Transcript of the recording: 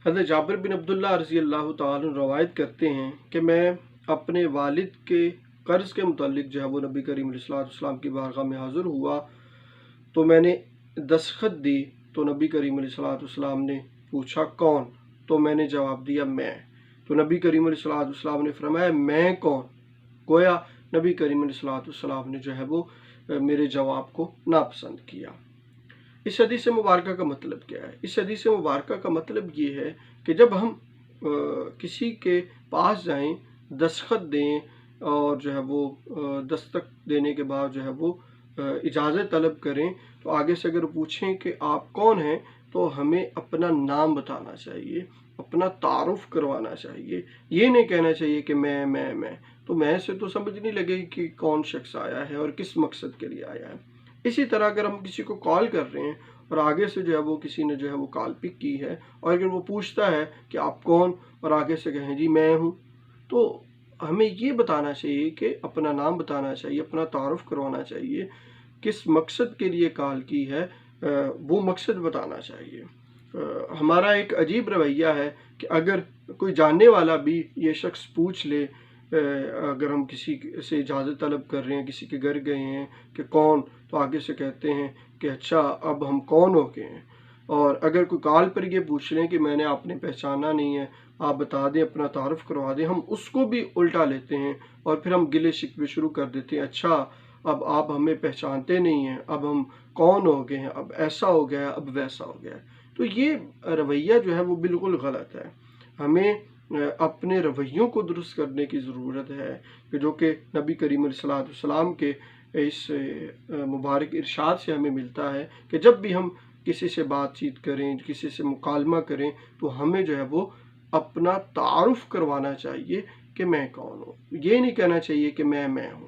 حضرت جابر بن عبداللہ رضی اللہ تعالیٰ عنہ روایت کرتے ہیں کہ میں اپنے والد کے قرض کے متعلق جو ہے وہ نبی کریم علیہ السلام کی بارگاہ میں حاضر ہوا تو میں نے دستخط دی تو نبی کریم علیہ السلام نے پوچھا کون؟ تو میں نے جواب دیا میں۔ تو نبی کریم علیہ السلام نے فرمایا میں کون؟ گویا نبی کریم علیہ السلام نے جو ہے وہ میرے جواب کو ناپسند کیا۔ اس حدیث مبارکہ کا مطلب کیا ہے؟ اس حدیث مبارکہ کا مطلب یہ ہے کہ جب ہم کسی کے پاس جائیں، دستخط دیں اور جو ہے وہ دستخط دینے کے بعد جو ہے وہ اجازت طلب کریں تو آگے سے اگر پوچھیں کہ آپ کون ہیں تو ہمیں اپنا نام بتانا چاہیے، اپنا تعارف کروانا چاہیے۔ یہ نہیں کہنا چاہیے کہ میں تو میں سے تو سمجھ نہیں لگے کہ کون شخص آیا ہے اور کس مقصد کے لیے آیا ہے۔ اسی طرح اگر ہم کسی کو کال کر رہے ہیں اور آگے سے جو ہے وہ کسی نے جو ہے وہ کال پک کی ہے اور اگر وہ پوچھتا ہے کہ آپ کون اور آگے سے کہیں جی میں ہوں، تو ہمیں یہ بتانا چاہیے کہ اپنا نام بتانا چاہیے، اپنا تعارف کروانا چاہیے، کس مقصد کے لیے کال کی ہے وہ مقصد بتانا چاہیے۔ ہمارا ایک عجیب رویہ ہے کہ اگر کوئی جاننے والا بھی یہ شخص پوچھ لے، اگر ہم کسی سے اجازت طلب کر رہے ہیں، کسی کے گھر گئے ہیں کہ کون، تو آگے سے کہتے ہیں کہ اچھا اب ہم کون ہو گئے ہیں۔ اور اگر کوئی کال پر یہ پوچھ لیں کہ میں نے آپ نے پہچانا نہیں ہے، آپ بتا دیں، اپنا تعارف کروا دیں، ہم اس کو بھی الٹا لیتے ہیں اور پھر ہم گلے شکوے شروع کر دیتے ہیں، اچھا اب آپ ہمیں پہچانتے نہیں ہیں، اب ہم کون ہو گئے ہیں، اب ایسا ہو گیا، اب ویسا ہو گیا۔ تو یہ رویہ جو ہے وہ بالکل غلط ہے۔ ہمیں اپنے رویوں کو درست کرنے کی ضرورت ہے کہ جو کہ نبی کریم علیہ السلام کے اس مبارک ارشاد سے ہمیں ملتا ہے کہ جب بھی ہم کسی سے بات چیت کریں، کسی سے مکالمہ کریں تو ہمیں جو ہے وہ اپنا تعارف کروانا چاہیے کہ میں کون ہوں۔ یہ نہیں کہنا چاہیے کہ میں ہوں۔